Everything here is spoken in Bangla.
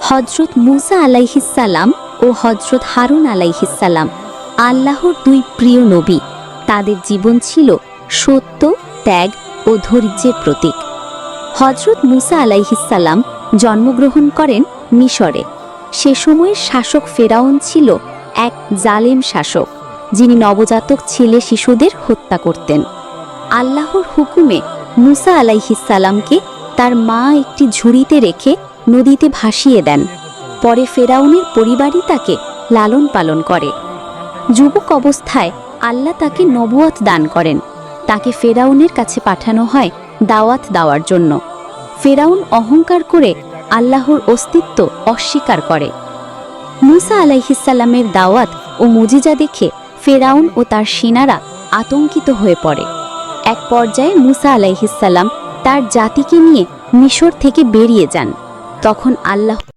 হজরত মুসা আলাইহিসসালাম ও হজরত হারুন আলাইহিসসালাম আল্লাহর দুই প্রিয় নবী। তাদের জীবন ছিল সত্য, ত্যাগ ও ধৈর্যের প্রতীক। হজরত মুসা আলাইহিসসালাম জন্মগ্রহণ করেন মিশরে। সে সময়ের শাসক ফেরাউন ছিল এক জালেম শাসক, যিনি নবজাতক ছেলে শিশুদের হত্যা করতেন। আল্লাহর হুকুমে মুসা আলাইহিসসালামকে তার মা একটি ঝুড়িতে রেখে নদীতে ভাসিয়ে দেন। পরে ফেরাউনের পরিবারই তাকে লালন পালন করে। যুবক অবস্থায় আল্লাহ তাকে নবুয়ত দান করেন। তাকে ফেরাউনের কাছে পাঠানো হয় দাওয়াত দেওয়ার জন্য। ফেরাউন অহংকার করে আল্লাহর অস্তিত্ব অস্বীকার করে। মুসা আলাইহিসসালামের দাওয়াত ও মুজিজা দেখে ফেরাউন ও তার সেনারা আতঙ্কিত হয়ে পড়ে। এক পর্যায়ে মুসা আলাইহিসসালাম তার জাতিকে নিয়ে মিশর থেকে বেরিয়ে যান। তখন আল্লাহ